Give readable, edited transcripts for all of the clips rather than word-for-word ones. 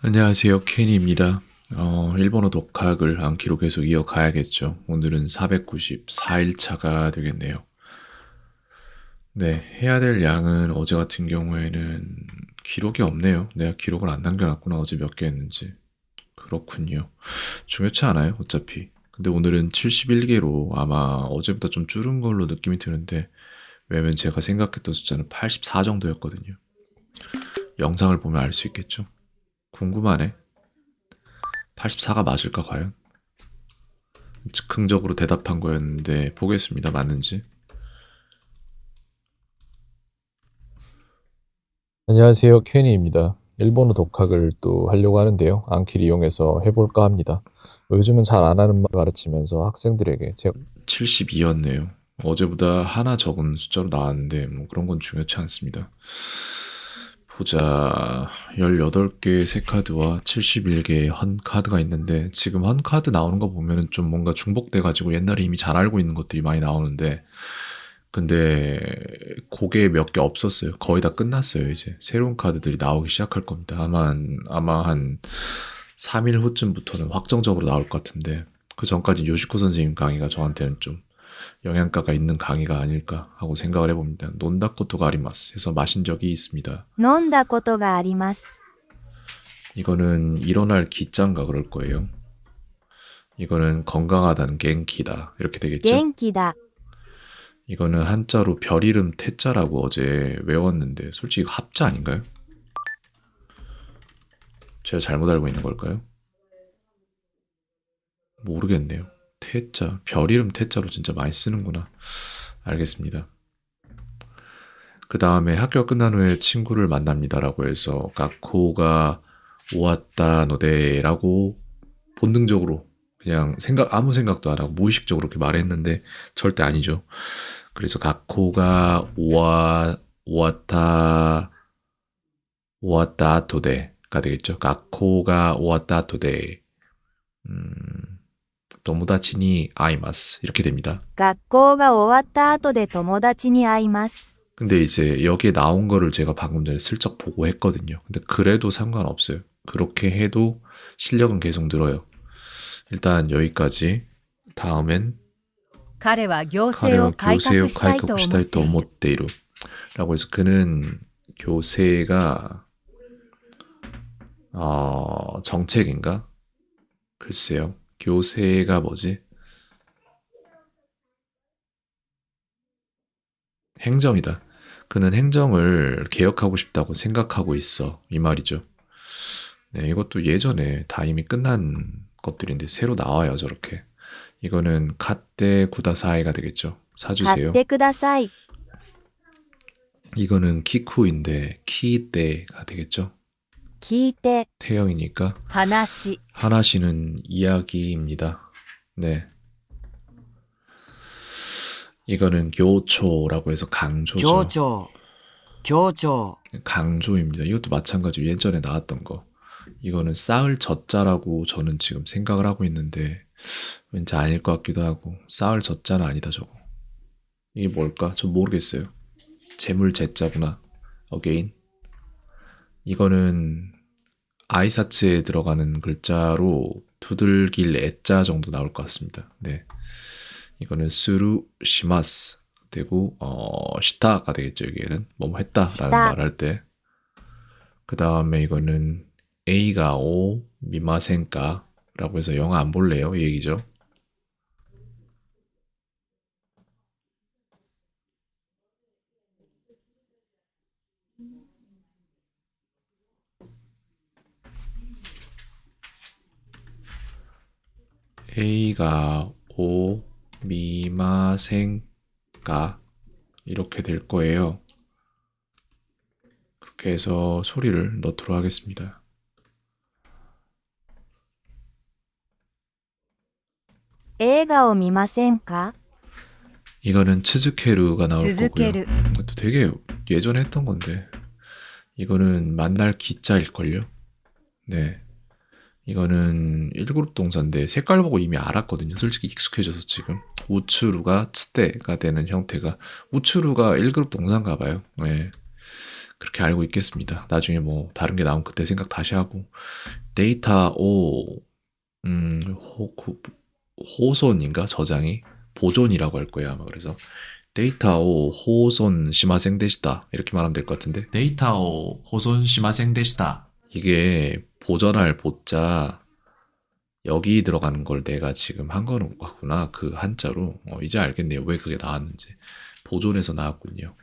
안녕하세요. 케니입니다. 일본어 독학을 암기로 계속 이어가야겠죠. 오늘은 494일차가 되겠네요. 네, 해야 될 양은 어제 같은 경우에는 기록이 없네요. 내가 기록을 안 남겨놨구나. 어제 몇 개 했는지. 그렇군요. 중요치 않아요, 어차피. 근데 오늘은 71개로 아마 어제보다 좀 줄은 걸로 느낌이 드는데, 왜냐면 제가 생각했던 숫자는 84 정도였거든요. 영상을 보면 알 수 있겠죠? 궁금하네. 84가 맞을까, 과연? 즉흥적으로 대답한 거였는데 보겠습니다. 맞는지. 안녕하세요. 케니입니다. 일본어 독학을 또 하려고 하는데요. 안키를 이용해서 해볼까 합니다. 요즘은 잘 안 하는 말 가르치면서 학생들에게 제가 72였네요. 어제보다 하나 적은 숫자로 나왔는데 뭐 그런 건 중요치 않습니다. 보자. 18개의 새 카드와 71개의 헌 카드가 있는데 지금 헌 카드 나오는 거 보면은 좀 뭔가 중복돼가지고 옛날에 이미 잘 알고 있는 것들이 많이 나오는데 근데 그게 몇 개 없었어요. 거의 다 끝났어요, 이제. 새로운 카드들이 나오기 시작할 겁니다. 아마 한 3일 후쯤부터는 확정적으로 나올 것 같은데 그 전까지 요시코 선생님 강의가 저한테는 좀 영양가가 있는 강의가 아닐까 하고 생각을 해봅니다. 논다코토가 아리마스 해서 마신 적이 있습니다. 飲んだことがあります。 이거는 일어날 기자인가 그럴 거예요. 이거는 건강하다는 겐키다 이렇게 되겠죠? 元気だ。 이거는 한자로 별 이름 태자라고 어제 외웠는데 솔직히 이거 합자 아닌가요? 제가 잘못 알고 있는 걸까요? 모르겠네요. 태자, 별 이름 태자로 진짜 많이 쓰는구나. 알겠습니다. 그 다음에 학교 끝난 후에 친구를 만납니다라고 해서 가코가 오왔다 노데라고 본능적으로 그냥 아무 생각도 안 하고 무의식적으로 그렇게 말했는데 절대 아니죠. 그래서 가코가 오왔다 도데가 되겠죠. 가코가 오왔다 도데. 음, 도모다치니 아이마스 이렇게 됩니다. 学校が終わった後で友達に会います。 근데 이제 여기에 나온 거를 제가 방금 전에 슬쩍 보고 했거든요. 근데 그래도 상관없어요. 그렇게 해도 실력은 계속 늘어요. 일단 여기까지. 다음엔 彼は行政を改革したいと思っている。 라고 해서 그는 교세가 정책인가? 글쎄요. 교세가 뭐지? 행정이다. 그는 행정을 개혁하고 싶다고 생각하고 있어. 이 말이죠. 네, 이것도 예전에 다 이미 끝난 것들인데 새로 나와요, 저렇게. 이거는 갓데 구다사이가 되겠죠. 사주세요. 買ってください。 이거는 키쿠인데 키데가 되겠죠. 聞いて 태형이니까 話 하나시는 이야기입니다. 네. 이거는 교초라고 해서 강조죠. 協調 강조입니다. 이것도 마찬가지로 예전에 나왔던 거. 이거는 쌓을 젖자라고 저는 지금 생각을 하고 있는데 왠지 아닐 것 같기도 하고 쌓을 젖자는 아니다 저거. 이게 뭘까? 전 모르겠어요. 재물 제자구나. 어게인. 이거는 아이사츠에 들어가는 글자로 두들길 애자 정도 나올 것 같습니다. 네. 이거는 스루 시마스 되고 시타가 되겠죠. 여기에는 뭐뭐 했다라는 시타. 말할 때. 그 다음에 이거는 A가 오 미마센까라고 해서 영화 안 볼래요? 이 얘기죠. A가 오 미마센까 이렇게 될 거예요. 그렇게 해서 소리를 넣도록 하겠습니다. 映画を見ませんか 이거는 츠즈케루가 나올 거고요. 続ける 이것도 되게 예전에 했던 건데 이거는 만날 기자일걸요. 네. 이거는 1그룹 동사인데 색깔 보고 이미 알았거든요. 솔직히 익숙해져서 지금 우츠루가 츠테가 되는 형태가 우츠루가 1그룹 동사인가 봐요. 네. 그렇게 알고 있겠습니다. 나중에 뭐 다른 게 나오면 그때 생각 다시 하고. 데이터 오 호손인가 저장이 보존이라고 할 거예요 아마. 그래서 데이터 오 호손 시마생 되시다 이렇게 말하면 될 것 같은데, 데이터 오 호손 시마생 되시다, 이게 보존할 보자 여기 들어가는 걸 내가 지금 한 거구나. 그 한자로. 이제 알겠네요. 왜 그게 나왔는지. 보존해서 나왔군요.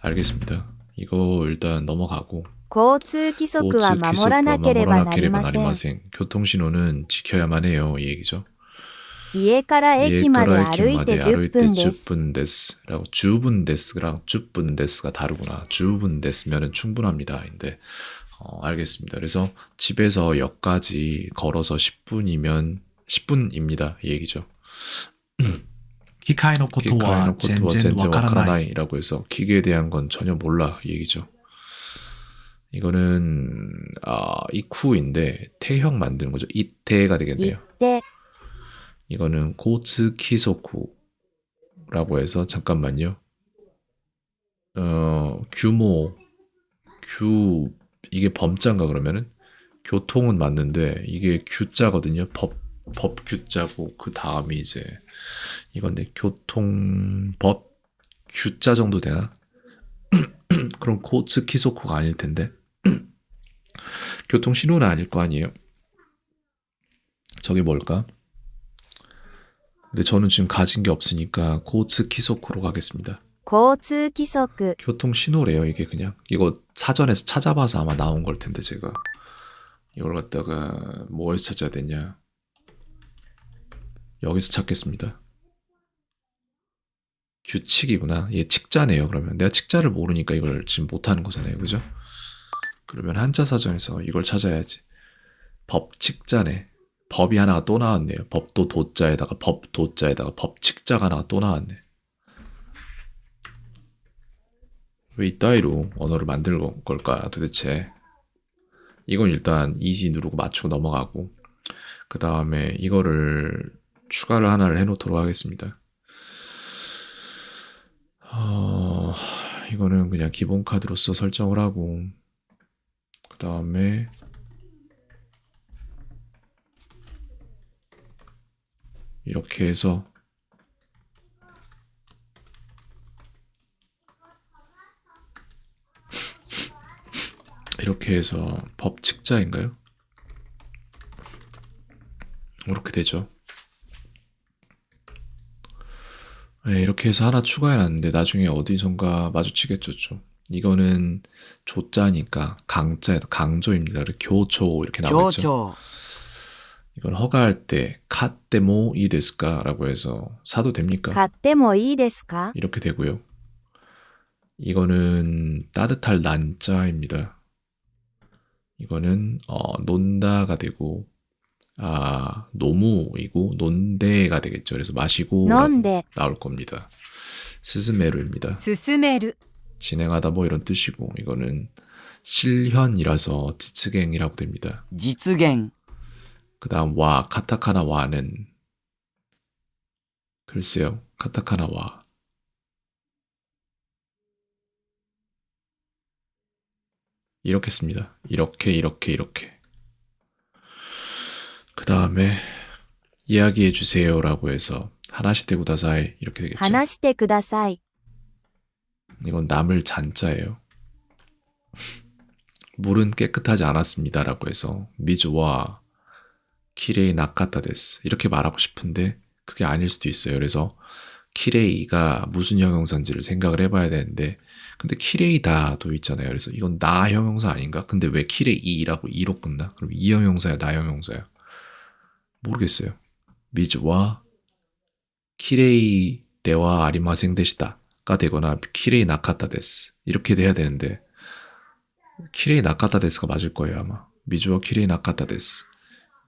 알겠습니다. 이거 일단 넘어가고. 交通規則は守らなければなりません。 교통신호는 지켜야만 해요. 이 얘기죠. 家から駅まで歩いて 歩い 10 て分です。 10분 데스 라고. 10분 데스랑 10분 데스가 다르구나. 10분 데스면은 충분합니다. 인데 알겠습니다. 그래서 집에서 역까지 걸어서 10분이면 10분입니다. 이 얘기죠. 기카이노 코토와 젠젠 와카라나이라고 해서 기계에 대한 건 전혀 몰라 이 얘기죠. 이거는 이쿠인데 태형 만드는 거죠. 이태가 行 되겠네요. って 이거는 고츠키소쿠라고 해서 잠깐만요. 이게 범자인가 그러면은 교통은 맞는데 이게 규자거든요. 법 규자고 그 다음이 이제 이건데 교통법 규자 정도 되나? 그럼 고츠키소쿠가 아닐 텐데. 교통신호는 아닐 거 아니에요. 저게 뭘까? 근데 저는 지금 가진 게 없으니까 고츠키소쿠로 가겠습니다. 交通規則 교통신호래요. 이게 그냥 이거 사전에서 찾아봐서 아마 나온 걸 텐데 제가 이걸 갖다가 뭐에서 찾아야 되냐, 여기서 찾겠습니다. 규칙이구나. 얘 칙자네요. 그러면 내가 칙자를 모르니까 이걸 지금 못하는 거잖아요. 그죠? 그러면 한자 사전에서 이걸 찾아야지. 법 칙자네. 법이 하나가 또 나왔네요. 법도 도자에다가 법 도자에다가 법 칙자가 하나가 또 나왔네. 왜 이따위로 언어를 만들 걸까 도대체. 이건 일단 easy 누르고 맞추고 넘어가고, 그 다음에 이거를 추가를 하나를 해놓도록 하겠습니다. 이거는 그냥 기본 카드로서 설정을 하고, 그 다음에 이렇게 해서 법 칙자인가요? 이렇게 되죠. 네, 이렇게 해서 하나 추가해놨는데 나중에 어디선가 마주치겠죠 좀. 이거는 조자니까 강자에다 강조입니다. 그리고 교조 이렇게 나오겠죠. 協調 이건 허가할 때 카테모 이 데스까라고 해서 사도 됩니까? 買ってもいいですか 이렇게 되고요. 이거는 따뜻할 난자입니다. 이거는 논다가 되고, 노무이고 논대가 되겠죠. 그래서 마시고 飲んで 나올 겁니다. 스즈메루입니다. 進める 진행하다 뭐 이런 뜻이고, 이거는 실현이라서 지츠갱이라고 됩니다. 実現 그 다음 와, 카타카나 와는 글쎄요. 카타카나 와. 이렇게 씁니다. 이렇게. 그 다음에 이야기해 주세요라고 해서 하나시테 구다사이 이렇게 되겠죠. 話してください。 이건 남을 잔자예요. 물은 깨끗하지 않았습니다라고 해서 미즈와 키레이 나카타 데스 이렇게 말하고 싶은데 그게 아닐 수도 있어요. 그래서 키레이가 무슨 형용사인지를 생각을 해봐야 되는데, 근데 키레이다도 있잖아요. 그래서 이건 나 형용사 아닌가? 근데 왜 키레이라고 이로 끝나? 그럼 이 형용사야, 나 형용사야? 모르겠어요. 미즈와 키레이 데와 아리마생 데시다가 되거나 키레이 나카타 데스 이렇게 돼야 되는데, 키레이 나카타 데스가 맞을 거예요 아마. 미즈와 키레이 나카타 데스.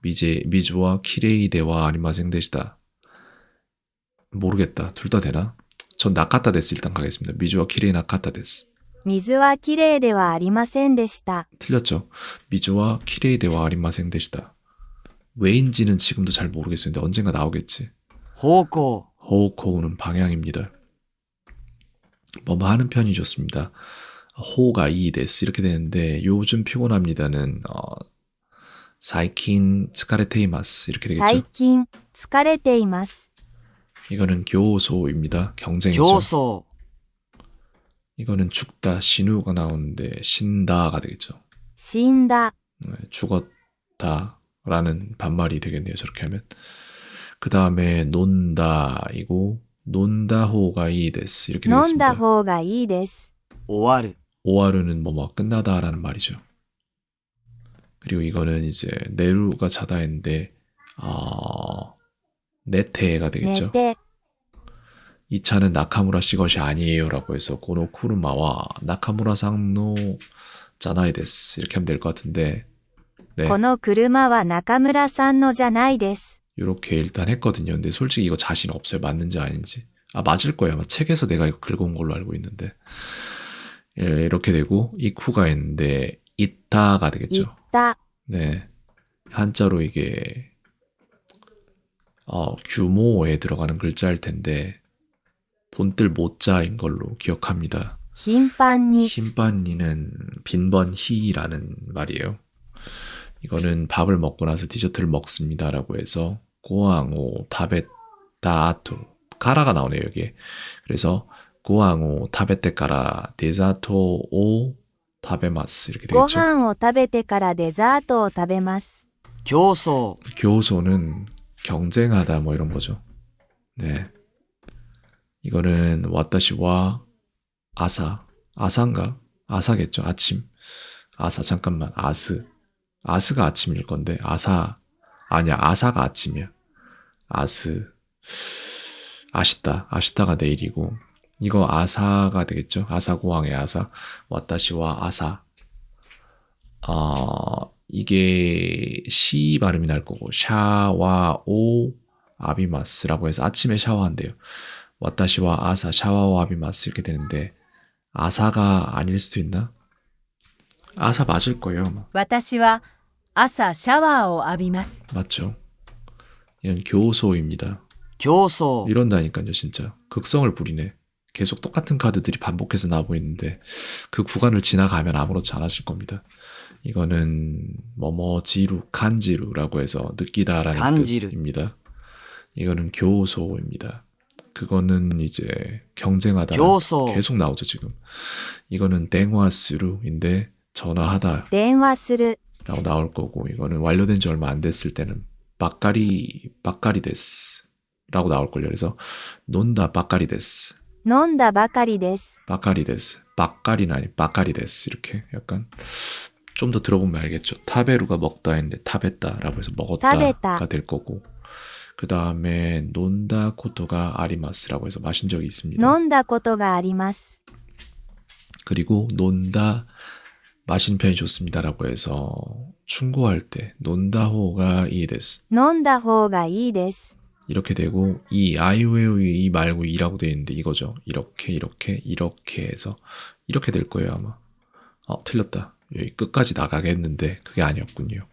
미즈와 키레이 데와 아리마생 데시다. 모르겠다. 둘 다 되나? 전 나카타 데스 일단 가겠습니다. 미즈와 키레이 나카타 데스. 水はきれいではありませんでした。 틀렸죠. 미즈와 키레이 데와 아리마생 데시다. 왜인지는 지금도 잘 모르겠어요. 근데 언젠가 나오겠지. 方向 호우코우는 방향입니다. 뭐뭐 하는 편이 좋습니다. 호가 이 데스 이렇게 되는데 요즘 피곤합니다는 사이킨 스카레테이마스 이렇게 되겠죠. 最近疲れています。 이거는 교소입니다. 경쟁이죠. 競争。 이거는 죽다 신우가 나오는데 신다가 되겠죠. 死んだ。 네, 죽었다라는 반말이 되겠네요. 저렇게 하면. 그 다음에 논다이고 논다호가 이 데스 이렇게 飲ん 되겠습니다. だ方がいいです。終わる。 오하르는 뭐뭐 끝나다라는 말이죠. 그리고 이거는 이제 네루가 자다인데 네테가 寝 되겠죠. て、 이 차는 나카무라 씨 것이 아니에요라고 해서 고노 쿠르마와 나카무라 상노 자나이 데스 이렇게 하면 될 것 같은데 네 この車は中村さんのじゃないです。 이렇게 일단 했거든요. 근데 솔직히 이거 자신 없어요. 맞는지 아닌지. 맞을 거예요. 아마 책에서 내가 이거 긁어온 걸로 알고 있는데 예, 이렇게 되고 이쿠가 있는데 이타가 行 되겠죠. った。 네 한자로 이게 규모에 들어가는 글자일 텐데 본뜰 모자인 걸로 기억합니다. 頻繁に。 힘빤니는 빈번히라는 말이에요. 이거는 밥을 먹고 나서 디저트를 먹습니다라고 해서 고항오 타베타토 가라가 나오네요 여기에. 그래서 고항오 타베테까라 데자토 오 타베마스 이렇게 ご 되겠죠. 飯を食べてからデザートを食べます。競争。 교소는 경쟁하다 뭐 이런 거죠. 네. 이거는 와타시와 아사인가? 아사겠죠. 아침. 아사 잠깐만. 아스가 아침일 건데 아니야. 아사가 아침이야. 아시다가 내일이고 이거 아사가 되겠죠. 아사고항의 아사. 와타시와 아사. 이게 시 발음이 날 거고 샤와오 아비마스라고 해서 아침에 샤워한대요. 와타시와 아사 샤와오 아비마스 이렇게 되는데 아사가 아닐 수도 있나? 아사 맞을 거예요. 아마. 私は朝シャワーを浴びます。 맞죠? 이건 교소입니다. 競争。 이런다니까요 진짜. 극성을 부리네. 계속 똑같은 카드들이 반복해서 나오고 있는데 그 구간을 지나가면 아무렇지 않으실 겁니다. 이거는 뭐뭐지루 칸지루라고 해서 느끼다라는 간지루. 뜻입니다. 이거는 교소입니다. 그거는 이제 경쟁하다 교소. 계속 나오죠 지금. 이거는 땡화스루인데 전화하다 電話する。 라고 나올 거고 이거는 완료된 지 얼마 안 됐을 때는 빠까리 데스 라고 나올걸요. 그래서 논다 빠까리 데스 飲んだばかりです。 빠까리 데스 빠까리는 아니 빠까리 데스 이렇게 약간 좀 더 들어보면 알겠죠. 타베루가 먹다 했는데 타베다라고 해서 먹었다가 타베다. 될 거고 그 다음에 논다 코토가 아리마스라고 해서 마신 적이 있습니다. 飲んだことがあります。 그리고 논다 마시는 편이 좋습니다라고 해서 충고할 때 논다호가 이데스 飲んだ方がいいです。 이렇게 되고 이 아이웨오 이 말고 이라고 되어 있는데 이거죠. 이렇게 해서 이렇게 될 거예요 아마. 틀렸다. 여기 끝까지 나가겠는데 그게 아니었군요.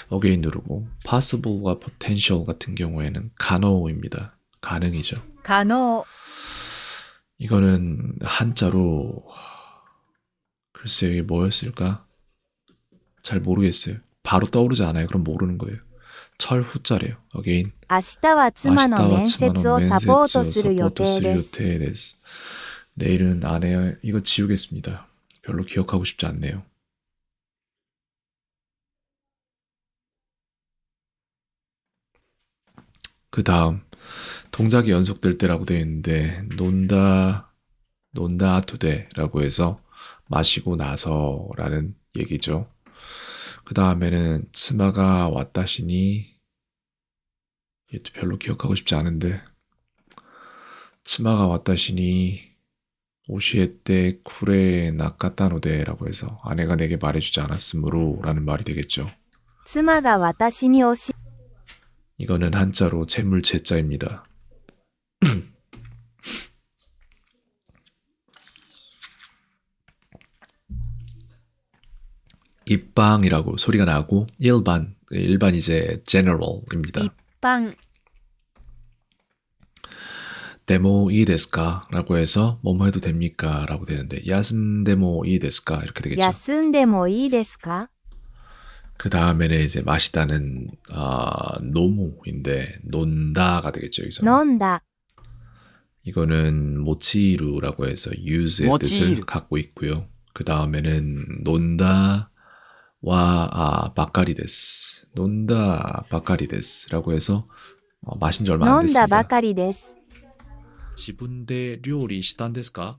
어게인 누르고 possible과 potential 같은 경우에는 가능입니다. 가능이죠. 可能。 이거는 한자로 글쎄요 이게 뭐였을까? 잘 모르겠어요. 바로 떠오르지 않아요. 그럼 모르는 거예요. 철후자래요. 어게인 明日は妻の面接をサポートする予定です 내일은 안 해요. 이거 지우겠습니다. 별로 기억하고 싶지 않네요. 그 다음 동작이 연속될 때라고 되어 있는데 논다 아토데라고 해서 마시고 나서라는 얘기죠. 그 다음에는 츠마가 왔다시니 얘도 별로 기억하고 싶지 않은데 츠마가 왔다시니 오시에때 쿠레 나카타노데라고 해서 아내가 내게 말해주지 않았으므로 라는 말이 되겠죠. 妻が私に教え 이거는 한자로 재물제자입니다. 입방이라고 소리가 나고 일반 이제 general입니다. 一般。 데모 이 데스까? 라고 해서 뭐뭐 해도 됩니까? 라고 되는데 야슨 데모 이 데스까? 이렇게 되겠죠. 休んでもいいですか 그 다음에는 이제 마시다는 노무인데 논다가 되겠죠. 여기서 飲んだ 이거는 모치루라고 해서 use의 뜻을 모치루. 갖고 있고요. 그 다음에는 논다와 바카리デス 논다 바카리デス라고 해서 마신 지 얼마 안 飲んだ 됐습니다. ばかりです 지분대 요리 시단ですか?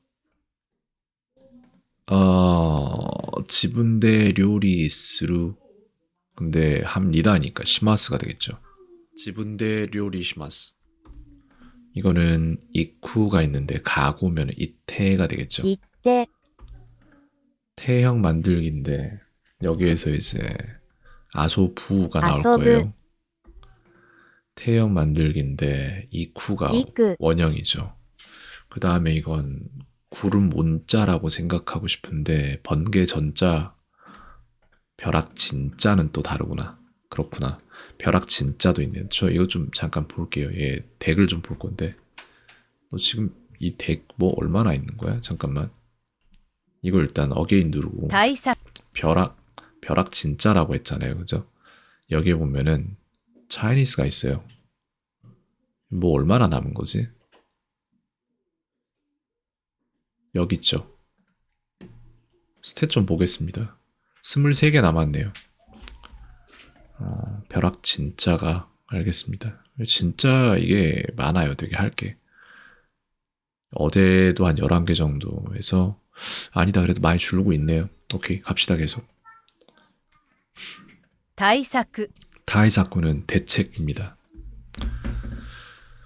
지분대 요리 스루 근데 합니다니까 시마스가 되겠죠. 지분대 요리 시마스. 이거는 이쿠가 있는데 가고면 이태가 되겠죠. 行って 태형 만들기인데 여기에서 이제 아소부가 나올 아소부. 거예요. 태형 만들기인데 이쿠가 이쿠. 원형이죠. 그 다음에 이건 구름 몬자라고 생각하고 싶은데 번개 전자 벼락 진짜는 또 다르구나. 그렇구나. 벼락 진짜도 있네요. 저 이거 좀 잠깐 볼게요. 얘 덱을 좀 볼 건데 너 지금 이 덱 뭐 얼마나 있는 거야? 잠깐만. 이거 일단 어게인 누르고 対策 벼락 진짜라고 했잖아요. 그죠? 여기에 보면은 차이니스가 있어요. 뭐 얼마나 남은 거지? 여기 있죠. 스탯 좀 보겠습니다. 23개 남았네요. 벼락 진짜가 알겠습니다. 진짜 이게 많아요. 되게 할 게. 어제도 한 11개 정도 해서 아니다 그래도 많이 줄고 있네요. 오케이 갑시다 계속. 対策 타이사쿠는 대책입니다.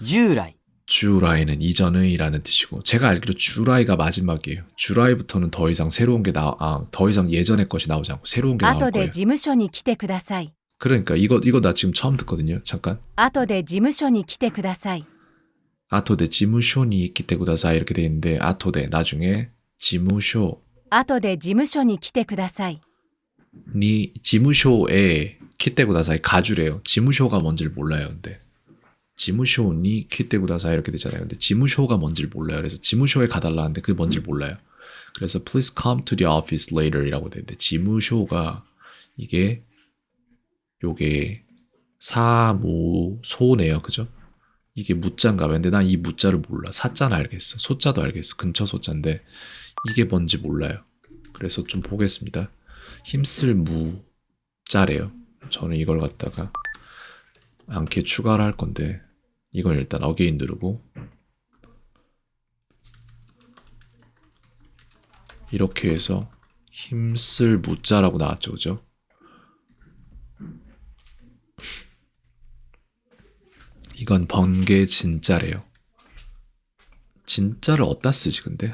従来 주라이는 이전의라는 뜻이고 제가 알기로 주라이가 마지막이에요. 주라이부터는 더 이상 새로운 게 더 이상 예전의 것이 나오지 않고 새로운 게 나올 後で 거예요. 事務所に来てください 그러니까 이거 나 지금 처음 듣거든요. 잠깐. 後で事務所に来てください 아토데 지무쇼니 키테구다사 이렇게 돼 있는데 아토데 나중에 지무쇼 後で事務所に来てください 니 지무쇼에 키테구다사이 가주래요. 지무쇼가 뭔지를 몰라요. 근데 지무쇼니 키테구다사 이렇게 되잖아요. 근데 지무쇼가 뭔지를 몰라요. 그래서 지무쇼에 가달라는데 그게 뭔지를 몰라요. 그래서 please come to the office later 이라고 되는데 지무쇼가 요게 사무소네요. 그죠? 이게 무자인가 봐요. 근데 난 이 무자를 몰라. 사자는 알겠어. 소자도 알겠어. 근처 소자인데 이게 뭔지 몰라요. 그래서 좀 보겠습니다. 힘쓸 무자래요. 저는 이걸 갖다가 않게 추가를 할 건데 이건 일단 어게인 누르고 이렇게 해서 힘쓸 무자라고 나왔죠. 그죠? 이건 번개 진짜래요. 진짜를 어디다 쓰지 근데?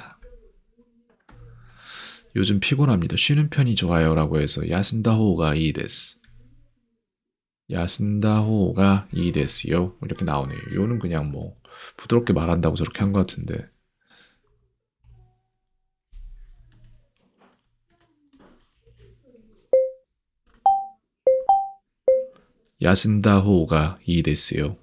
요즘 피곤합니다. 쉬는 편이 좋아요라고 해서 야슨다호가 이 데스. 야슨다호가 이 데스요. 이렇게 나오네요. 요는 그냥 뭐 부드럽게 말한다고 저렇게 한 것 같은데. 야슨다호가 이 데스요.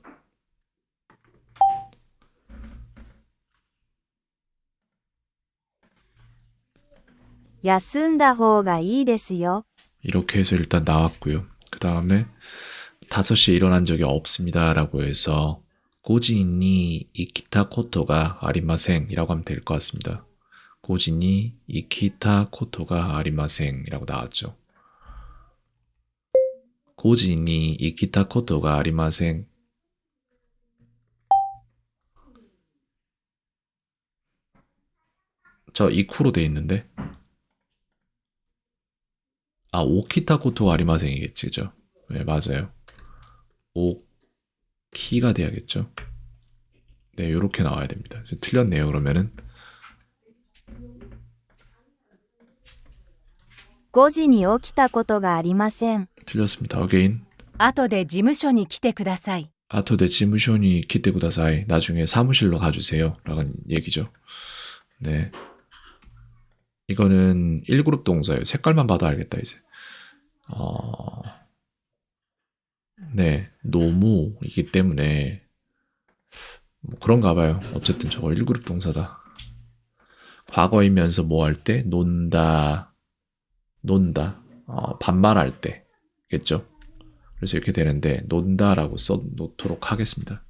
休んだ方がいいですよ 이렇게 해서 일단 나왔고요. 그 다음에 5시에 일어난 적이 없습니다. 라고 해서 고진이 이키타 코토가 아리마생 이라고 하면 될 것 같습니다. 고진이 이키타 코토가 아리마생 이라고 나왔죠. 고진이 이키타 코토가 아리마생. 저 이쿠로 돼 있는데 오키타 코토가 아리마생이겠지 그죠? 네 맞아요. 오키가 돼야겠죠. 네 요렇게 나와야 됩니다. 틀렸네요 그러면은 5時に起きたことがありません 틀렸습니다. 어게인 後で事務所に来てください 아토데 지무쇼니 키테구다사이 나중에 사무실로 가주세요 라는 얘기죠. 네 이거는 1그룹 동사예요. 색깔만 봐도 알겠다 이제. 네 노무이기 때문에 뭐 그런가 봐요. 어쨌든 저거 1그룹 동사다. 과거이면서 뭐 할 때? 논다. 반말할 때겠죠. 그래서 이렇게 되는데 논다라고 써놓도록 하겠습니다.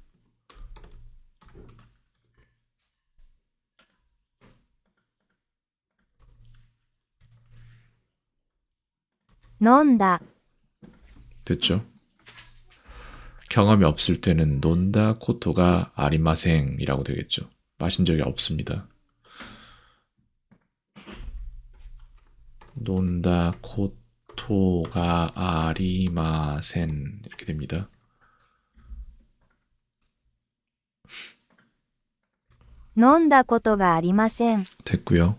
논다, 됐죠? 경험이 없을 때는 논다 코토가 아리마생이라고 되겠죠. 마신 적이 없습니다. 논다 코토가 아리마센 이렇게 됩니다. 논다ことがありません. 됐고요.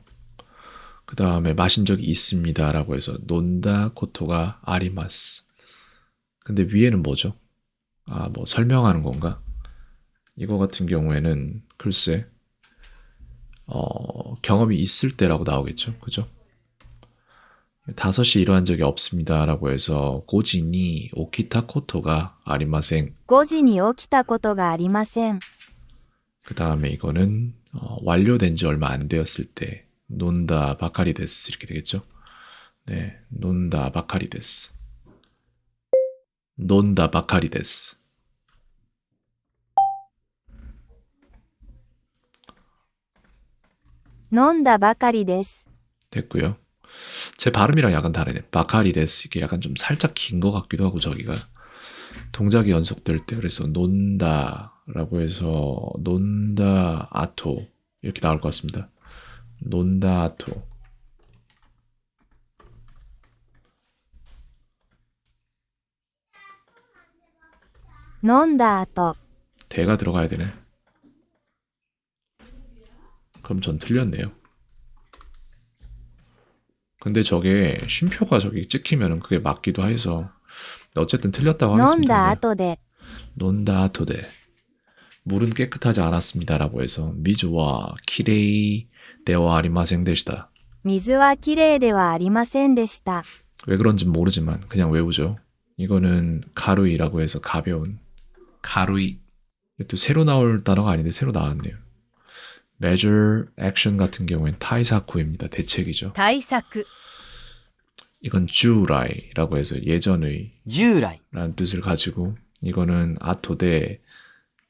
그 다음에 마신 적이 있습니다 라고 해서 논다 코토가 아리마스. 근데 위에는 뭐죠? 뭐 설명하는 건가? 이거 같은 경우에는 글쎄 경험이 있을 때라고 나오겠죠. 그죠? 5시 일어난 적이 없습니다 라고 해서 고지니 오키타 코토가 아리마생. 5時に起きたことがありません. 그 다음에 이거는 완료된 지 얼마 안 되었을 때 논다 바카리 데스 이렇게 되겠죠. 네, 논다 바카리 데스. 논다 바카리 데스. 논다ばかりです. 됐고요. 제 발음이랑 약간 다르네. 바카리 데스 이게 약간 좀 살짝 긴 것 같기도 하고 저기가 동작이 연속될 때 그래서 논다라고 해서 논다 아토 이렇게 나올 것 같습니다. 논다 아토. 논다後, 대가 들어가야 되네. 그럼 전 틀렸네요. 근데 저게 쉼표가 저기 찍히면은 그게 맞기도 해서 어쨌든 틀렸다고 飲ん 하겠습니다. だ 네. 後で, 논다 아토데. 물은 깨끗하지 않았습니다라고 해서 미즈와 키레이 데와 아리마생 데시다. 水はきれいではありませんでした. 왜 그런진 모르지만 그냥 외우죠. 이거는 가루이라고 해서 가벼운 가루이. 또 새로 나올 단어가 아닌데 새로 나왔네요. measure action 같은 경우엔 타이사쿠입니다. 대책이죠. 対策 이건 주라이라고 해서 예전의 従来 라는 뜻을 가지고 이거는 아토데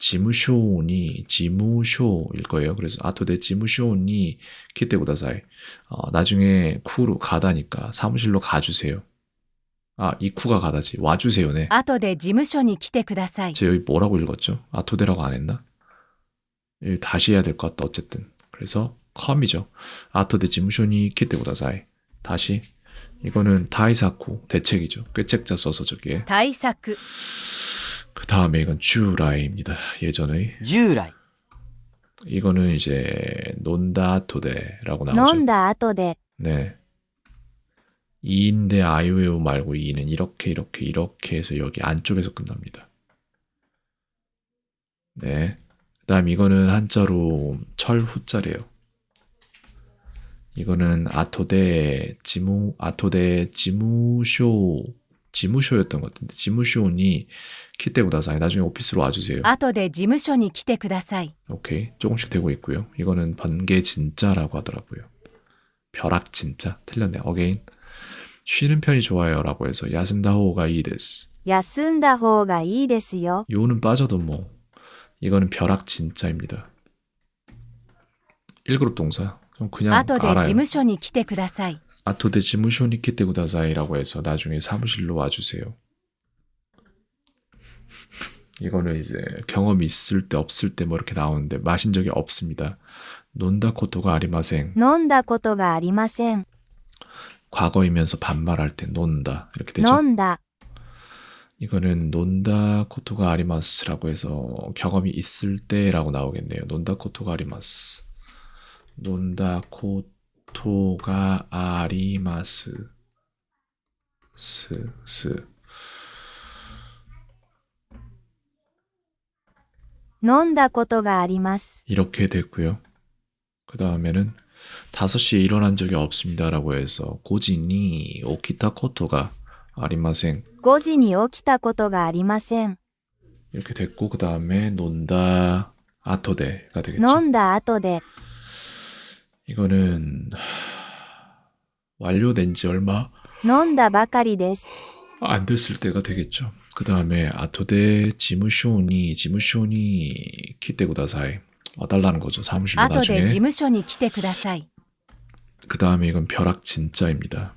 지무쇼니 지무쇼일 거예요. 그래서 아토데 지무쇼니 키테구다사이. 나중에 쿠로 가다니까 사무실로 가주세요. 이 쿠가 가다지. 와주세요네. 後で事務所に来てください 제 여기 뭐라고 읽었죠? 아토데라고 안 했나? 다시 해야 될 것 같다. 어쨌든. 그래서 컴이죠. 아토데 지무쇼니 키테구다사이. 다시. 이거는 타이사쿠 대책이죠. 꾀책자 써서 저기에. 対策 그 다음에 이건 주라이입니다. 예전의. 従来 이거는 이제 논다토데라고 飲 나오죠. んだ後で, 네. 이인데 아이웨오 말고 이는 이렇게 해서 여기 안쪽에서 끝납니다. 네. 그 다음 이거는 한자로 철후자래요. 이거는 아토데 지무쇼였던 것 같은데 지무쇼니 키테구다사이. 나중에 오피스로 와주세요. 後で事務所に来てください 오케이. 조금씩 되고 있고요. 이거는 번개 진짜라고 하더라고요. 벼락 진짜. 틀렸네. 어게인. 쉬는 편이 좋아요 라고 해서 야슨다호가 이데스. 休んだ方がいいですよ. 요는 빠져도 뭐. 이거는 벼락 진짜입니다. 1그룹 동사. 그냥 後で事 알아요. 務所に来てください 아토데 지무쇼니 키테구다사이라고 해서 나중에 사무실로 와주세요. 이거는 이제 경험이 있을 때 없을 때 뭐 이렇게 나오는데 마신 적이 없습니다. 논다 코토가 아리마생. 飲んだことがありません. 과거이면서 반말할 때 논다 이렇게 되죠. 飲んだ, 이거는 논다 코토가 아리마스라고 해서 경험이 있을 때라고 나오겠네요. 논다 코토가 아리마스. 논다 코토가 아리마스. 스. 飲んだことがあります. 이렇게 됐고요. 그 다음에는 5시에 일어난 적이 없습니다라고 해서 고지니 오키타 코토가 아리마생 5時に起きたことがありません. 이렇게 됐고 그 다음에 논다 아토데가 飲 되겠죠. んだ後で 이거는 완료된 지 얼마 飲んだばかりです 안 됐을 때가 되겠죠. 그 다음에 아토데 지무쇼니 키테구다사이 와달라는 거죠. 사무실로 後で事 나중에. 務所に来てください。 그 다음에 이건 벼락 진짜입니다.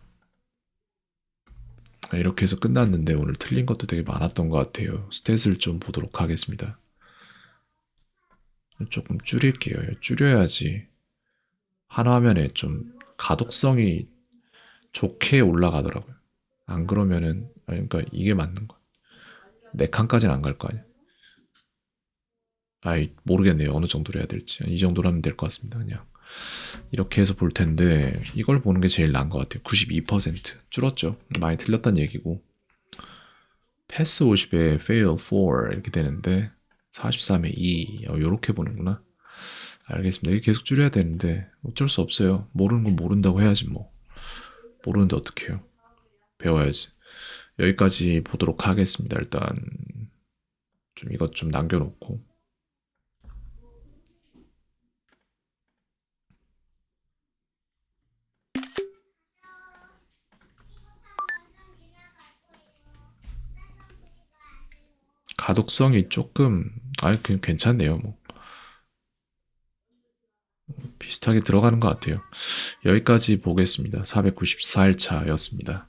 이렇게 해서 끝났는데 오늘 틀린 것도 되게 많았던 것 같아요. 스탯을 좀 보도록 하겠습니다. 조금 줄일게요. 줄여야지 한 화면에 좀 가독성이 좋게 올라가더라고요. 안 그러면은 그러니까 이게 맞는 거야. 네 칸까지는 안 갈 거 아니야. 아이 모르겠네요. 어느 정도로 해야 될지. 이 정도로 하면 될 것 같습니다. 그냥 이렇게 해서 볼 텐데 이걸 보는 게 제일 나은 것 같아요. 92% 줄었죠. 많이 틀렸단 얘기고 패스 50에 fail 4 이렇게 되는데 43에 2 이렇게 보는구나. 알겠습니다. 이게 계속 줄여야 되는데 어쩔 수 없어요. 모르는 건 모른다고 해야지 뭐. 모르는데 어떡해요. 배워야지. 여기까지 보도록 하겠습니다. 일단 좀 이것 좀 남겨놓고 가독성이 조금 그냥 괜찮네요. 뭐 비슷하게 들어가는 것 같아요. 여기까지 보겠습니다. 494일차였습니다.